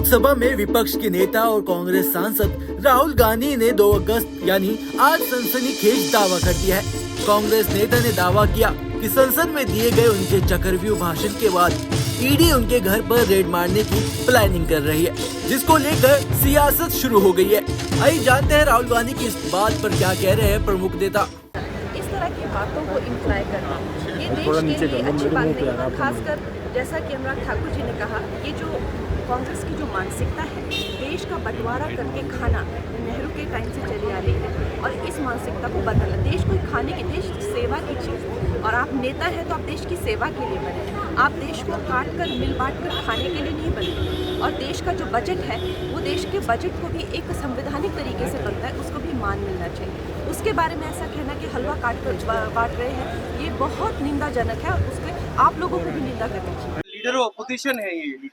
लोकसभा में विपक्ष के नेता और कांग्रेस सांसद राहुल गांधी ने 2 अगस्त यानी आज सनसनीखेज दावा कर दिया है। कांग्रेस नेता ने दावा किया कि संसद में दिए गए उनके चक्रव्यूह भाषण के बाद ईडी उनके घर पर रेड मारने की प्लानिंग कर रही है, जिसको लेकर सियासत शुरू हो गई है। आइए जानते हैं राहुल गांधी की इस बात पर क्या कह रहे हैं प्रमुख नेता। इस तरह की बातों को इम्प्लाई करना ये देश के लिए अच्छी बात नहीं है। खासकर जैसा कि अनुराग ठाकुर जी ने कहा, ये जो कांग्रेस की जो मानसिकता है, देश का बंटवारा करके खाना नेहरू के टाइम से चली आ रही है और इस मानसिकता को बदलना। देश को खाने की, देश सेवा की चीज़, और आप नेता है तो आप देश की सेवा के लिए बने। आप देश को काट कर मिल बांट कर खाने के लिए नहीं बने। और देश का जो बजट है वो देश के बजट को भी एक संवैधानिक तरीके से बनता है, उसको भी मान मिलना चाहिए। उसके बारे में ऐसा कहना कि हलवा काट कर बांट रहे हैं, ये बहुत निंदाजनक है और उसके आप लोगों को भी निंदा करनी चाहिए। लीडर ऑपोजिशन है ये।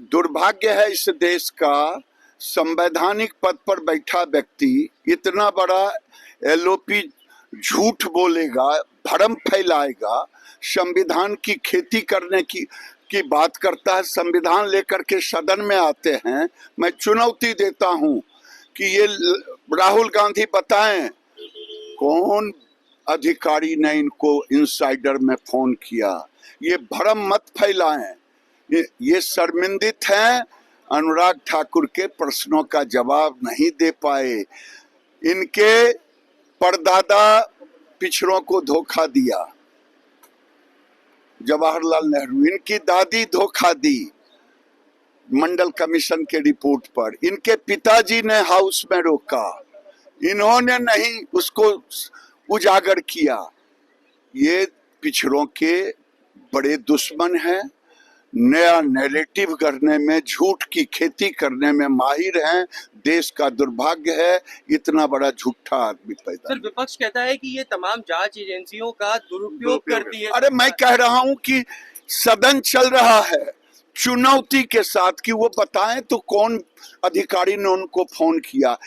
दुर्भाग्य है इस देश का, संवैधानिक पद पर बैठा व्यक्ति इतना बड़ा एलओपी झूठ बोलेगा, भ्रम फैलाएगा, संविधान की खेती करने की बात करता है। संविधान लेकर के सदन में आते हैं। मैं चुनौती देता हूं कि ये राहुल गांधी बताएं कौन अधिकारी ने इनको इनसाइडर में फोन किया। ये भ्रम मत फैलाएं। ये शर्मिंदित हैं, अनुराग ठाकुर के प्रश्नों का जवाब नहीं दे पाए। इनके परदादा पिछड़ों को धोखा दिया, जवाहरलाल नेहरू। इनकी दादी धोखा दी मंडल कमीशन के रिपोर्ट पर। इनके पिताजी ने हाउस में रोका, इन्होंने नहीं उसको उजागर किया। ये पिछड़ों के बड़े दुश्मन हैं, नया नैरेटिव करने में, झूठ की खेती करने में माहिर हैं। देश का दुर्भाग्य है इतना बड़ा झूठा आदमी पैदा। सर, विपक्ष कहता है कि ये तमाम जांच एजेंसियों का दुरुपयोग करती है। अरे मैं कह रहा हूं कि सदन चल रहा है, चुनौती के साथ कि वो बताएं तो कौन अधिकारी ने उनको फोन किया।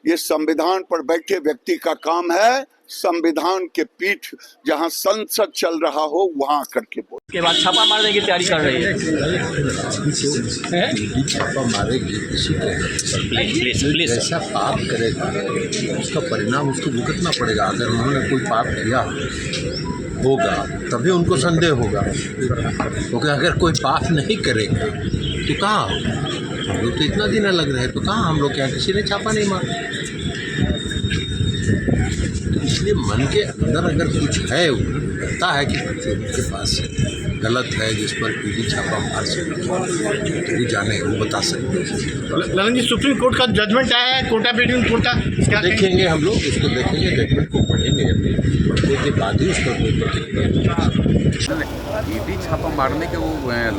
ये संविधान पर बैठे व्यक्ति का काम है, संविधान के पीठ जहां संसद चल रहा हो वहां करके बोल। के बाद छापा मारने की तैयारी कर रही है। छापा मारेगी किसी को जैसा पाप करेगा उसका परिणाम उसको भुगतना पड़ेगा। अगर उन्होंने कोई पाप किया होगा तभी उनको संदेह होगा, क्योंकि अगर कोई पाप नहीं करेगा तो कहाँ हम लोग तो इतना दिन लग रहे हैं, तो कहाँ हम लोग क्या किसी ने छापा नहीं मारा। इसलिए मन के अंदर अगर कुछ है, वो लगता है कि उनके पास गलत है जिस पर ईडी छापा मार सकती है, तो वो जाने, वो बता सकते हैं। ललन जी, सुप्रीम कोर्ट का जजमेंट आया है, कोटा पेटिंग कोर्ट का, क्या देखेंगे हम लोग, उसको देखेंगे, जजमेंट को पढ़ेंगे, पढ़ने के बाद ही उस पर ईडी छापा मारने के वो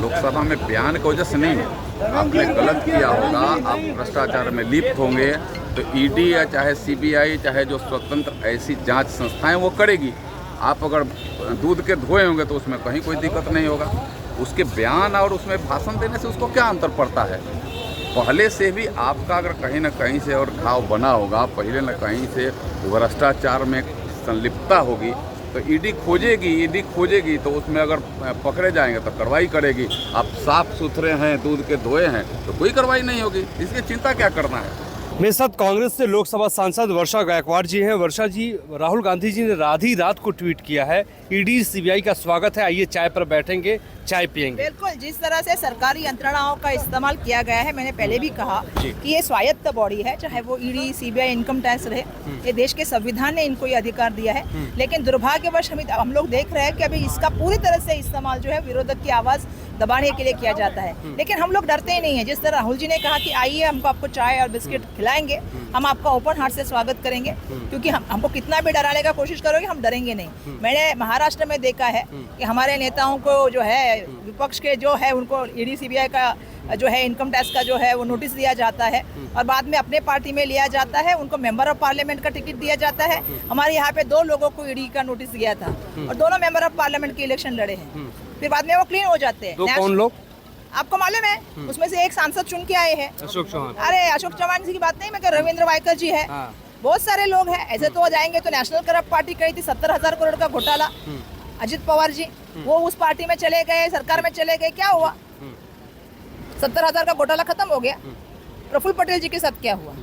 लोकसभा में बयान की वजह से नहीं है। आपने गलत किया होगा, आप भ्रष्टाचार में लिप्त होंगे तो ईडी या चाहे सीबीआई, चाहे जो स्वतंत्र ऐसी जांच संस्थाएं वो करेगी। आप अगर दूध के धोए होंगे तो उसमें कहीं कोई दिक्कत नहीं होगा। उसके बयान और उसमें भाषण देने से उसको क्या अंतर पड़ता है। पहले से भी आपका अगर कहीं ना कहीं से और घाव बना होगा, पहले न कहीं से भ्रष्टाचार में संलिप्तता होगी तो ईडी खोजेगी तो उसमें अगर पकड़े जाएंगे तो कार्रवाई करेगी। आप साफ सुथरे हैं, दूध के धोए हैं तो कोई कार्रवाई नहीं होगी। इसकी चिंता क्या करना है। मेरे साथ कांग्रेस से लोकसभा सांसद वर्षा गायकवाड़ जी हैं। वर्षा जी, राहुल गांधी जी ने आधी रात को ट्वीट किया है, ईडी सीबीआई का स्वागत है, आइए चाय पर बैठेंगे, चाय पियेंगे। बिल्कुल, जिस तरह से सरकारी यंत्रणाओं का इस्तेमाल किया गया है, मैंने पहले भी कहा कि ये स्वायत्त बॉडी है, चाहे वो ईडी, सीबीआई, इनकम टैक्स रहे, ये देश के संविधान ने इनको ये अधिकार दिया है। लेकिन दुर्भाग्यवश हम लोग देख रहे हैं कि अभी इसका पूरी तरह से इस्तेमाल जो है विरोधक की आवाज दबाने के लिए किया जाता है। लेकिन हम लोग डरते ही नहीं है। जिस तरह राहुल जी ने कहा कि आइए हमको आपको चाय और बिस्किट खिलाएंगे, हम आपका ओपन हार्ट से स्वागत करेंगे, क्योंकि हमको कितना भी डराने का कोशिश करोगे हम डरेंगे नहीं। मैंने महाराष्ट्र में देखा है कि हमारे नेताओं को जो है, विपक्ष के जो है, उनको ईडी सीबीआई का जो है, इनकम टैक्स का जो है वो नोटिस दिया जाता है और बाद में अपने पार्टी में लिया जाता है, उनको मेंबर ऑफ पार्लियामेंट का टिकट दिया जाता है। हमारे यहाँ पे 2 लोगों को ईडी का नोटिस दिया था और दोनों मेंबर ऑफ पार्लियामेंट के इलेक्शन लड़े हैं, फिर बाद में वो क्लीन हो जाते हैं। तो कौन लोग? आपको मालूम है, उसमें से एक सांसद चुन के आए हैं, अशोक चौहान। अरे अशोक चौहान जी की बात नहीं, मैं रविंद्र वायकर जी है, बहुत सारे लोग हैं ऐसे। तो जाएंगे तो नेशनल करप्ट पार्टी कही थी 70,000 करोड़ का घोटाला, अजित पवार जी वो उस पार्टी में चले गए, सरकार में चले गए, क्या हुआ? 70,000 का घोटाला खत्म हो गया। प्रफुल्ल पटेल जी के साथ क्या हुआ?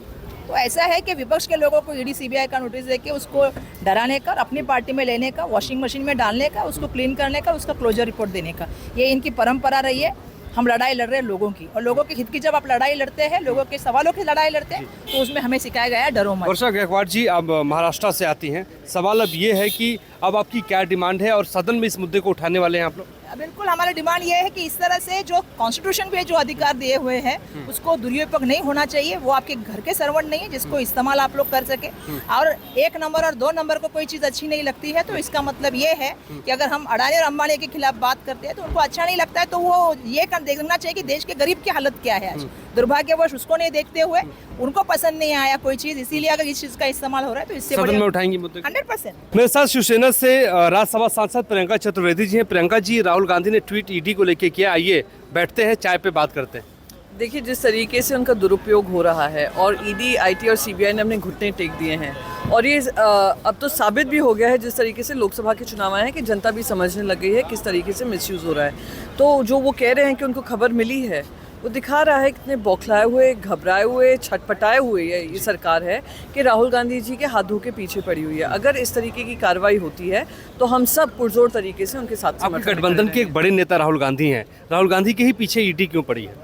तो ऐसा है कि विपक्ष के लोगों को ईडी सीबीआई का नोटिस देके उसको डराने का, अपनी पार्टी में लेने का, वॉशिंग मशीन में डालने का, उसको क्लीन करने का, उसका क्लोजर रिपोर्ट देने का, ये इनकी परंपरा रही है। हम लड़ाई लड़ रहे हैं लोगों की, और लोगों के हित की जब आप लड़ाई लड़ते हैं, लोगों के सवालों की लड़ाई लड़ते हैं, तो उसमें हमें सिखाया गया है डरो मत। वर्षा गायकवाड़ जी, अब महाराष्ट्र से आती हैं। सवाल अब ये है कि अब आपकी क्या डिमांड है और सदन में इस मुद्दे को उठाने वाले हैं आप लोग? बिल्कुल, हमारी डिमांड ये है कि इस तरह से जो कॉन्स्टिट्यूशन पे जो अधिकार दिए हुए हैं उसको दुरुपयोग नहीं होना चाहिए। वो आपके घर के सर्वेंट नहीं है जिसको इस्तेमाल आप लोग कर सके। और 1 नंबर और 2 नंबर को कोई चीज़ अच्छी नहीं लगती है तो इसका मतलब ये है कि अगर हम अडानी और अंबानी के खिलाफ बात करते हैं तो उनको अच्छा नहीं लगता है, तो वो ये देखना चाहिए कि देश के गरीब की हालत क्या है आज। दुर्भाग्यवश उसको नहीं देखते हुए उनको पसंद नहीं आया कोई चीज़, इसीलिए अगर इस चीज़ का इस्तेमाल हो रहा है तो इससे सदन में उठाएंगे मुद्दे को? 100%। मेरे साथ शिवसेना से राज्यसभा सांसद प्रियंका चतुर्वेदी जी हैं। प्रियंका जी, राहुल गांधी ने ट्वीट ईडी को लेके किया, आइए बैठते हैं, चाय पे बात करते हैं। देखिए, जिस तरीके से उनका दुरुपयोग हो रहा है और ईडी, आईटी और सीबीआई ने अपने घुटने टेक दिए हैं, और ये अब तो साबित भी हो गया है जिस तरीके से लोकसभा के चुनाव आए हैं कि जनता भी समझने लग गई है किस तरीके से मिसयूज़ हो रहा है। तो जो वो कह रहे हैं कि उनको खबर मिली है, वो दिखा रहा है कितने बौखलाए हुए, घबराए हुए, छटपटाए हुए ये सरकार है कि राहुल गांधी जी के हाथ धो के पीछे पड़ी हुई है। अगर इस तरीके की कार्रवाई होती है तो हम सब पुरजोर तरीके से उनके साथ आपके गठबंधन के एक बड़े नेता राहुल गांधी हैं, राहुल गांधी के ही पीछे ईडी क्यों पड़ी है?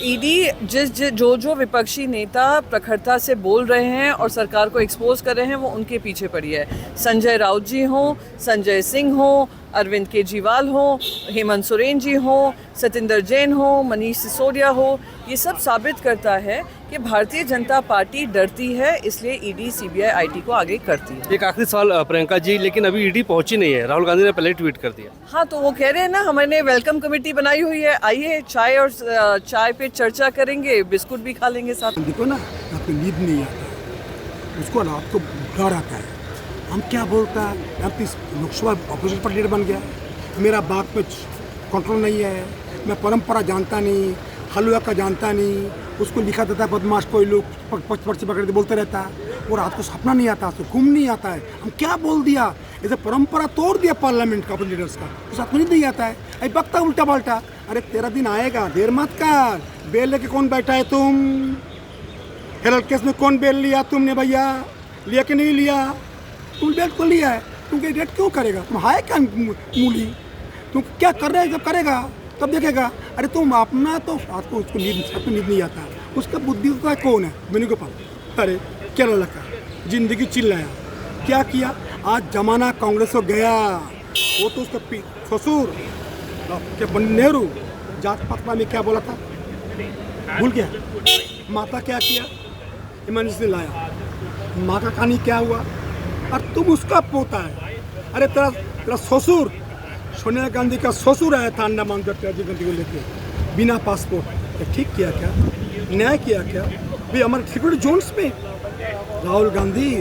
ईडी जो विपक्षी नेता प्रखरता से बोल रहे हैं और सरकार को एक्सपोज कर रहे हैं, वो उनके पीछे पड़ी है। संजय राउत जी हों, संजय सिंह हों, अरविंद केजरीवाल हों, हेमंत सोरेन जी हों, सतिंदर जैन हों, मनीष सिसोदिया हो, ये सब साबित करता है कि भारतीय जनता पार्टी डरती है, इसलिए ईडी, सीबीआई, आईटी को आगे करती है। एक आखिरी सवाल प्रियंका जी, लेकिन अभी ईडी पहुंची नहीं है, राहुल गांधी ने पहले ट्वीट कर दिया। हाँ, तो वो कह रहे हैं ना, हमने वेलकम कमेटी बनाई हुई है, आइए चाय पे चर्चा करेंगे, बिस्कुट भी खा लेंगे साथ। देखो ना, आपको नींद नहीं आता, उसको रात को डर आता है। हम क्या बोलता है, अब इस लोकसभा ऑपोजिशन पर लीडर बन गया, मेरा बात पे कंट्रोल नहीं है, मैं परंपरा जानता नहीं, हलवा का जानता नहीं, उसको लिखा देता है बदमाश, कोई लोग पर्ची पकड़ के बोलते रहता है, और रात को सपना नहीं आता, उसको घूम नहीं आता है। हम क्या बोल दिया, ऐसे परंपरा तोड़ दिया पार्लियामेंट का, अपने लीडर्स का, उस आपको नहीं आता है, अभी बकता उल्टा पाल्टा। अरे तेरा दिन आएगा, देर मत कर। बेल लेके कौन बैठा है तुम? हेराल्ड केस में कौन बेल लिया तुमने भैया? लिया कि नहीं लिया? तुम बेल को लिया है, तुम डेट क्यों करेगा? तुम हाय क्या मूली, तुम क्या कर रहे हैं? जब करेगा तब देखेगा। अरे तुम अपना तो रात को उसको नींद नहीं आता, उसका बुद्धि का कौन है? वेणुगोपाल। अरे क्या लगा, जिंदगी चिल्लाया, क्या किया? आज जमाना कांग्रेस को गया, वो तो उसका ससुर नेहरू जात पात में क्या बोला था, भूल गया। माता क्या किया? इमरजेंसी लाया, माँ का कहानी क्या हुआ? और तुम उसका पोता है। अरे तेरा ससुर, सोनिया गांधी का ससुर आया था अंडमान गांधी को लेके बिना पासपोर्ट। ठीक किया क्या? न्याय किया क्या? भाई हमारे सिक्योरिटी जोन्स में। राहुल गांधी,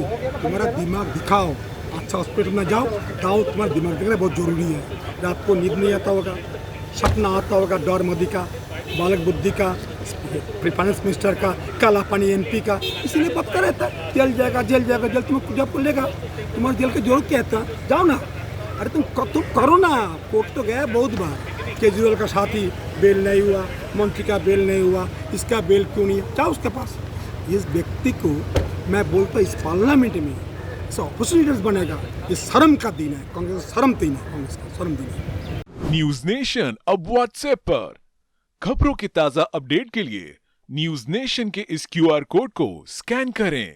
तुम्हारा दिमाग दिखाओ, अच्छा हॉस्पिटल में जाओ, तुम्हारा दिमाग दिखना बहुत जरूरी है। रात को नींद नहीं आता होगा, सपना आता होगा डर मोदी का, बालक बुद्धि का, फाइनेंस मिनिस्टर का, काला पानी एमपी का, इसीलिए बकता रहता है जेल जाएगा, जेल जाएगा, जेल तुम्हें जब लेगा, तुम्हारे जेल की जरूरत क्या है? जाओ ना। अरे तुम करो ना, कोर्ट तो गया बहुत बार, केजरीवाल का साथी बेल नहीं हुआ, मंत्री का बेल नहीं हुआ, इसका बेल क्यों नहीं है? जाओ उसके पास। इस व्यक्ति को मैं बोलता इस पार्लियामेंट में इसे ऑपोजिशन लीडर्स बनेगा, ये शर्म का दिन है, कांग्रेस का शर्म दिन है, कांग्रेस का शर्म दिन है। न्यूज नेशन अब व्हाट्सएप पर खबरों के ताजा अपडेट के लिए न्यूज नेशन के इस QR कोड को स्कैन करें।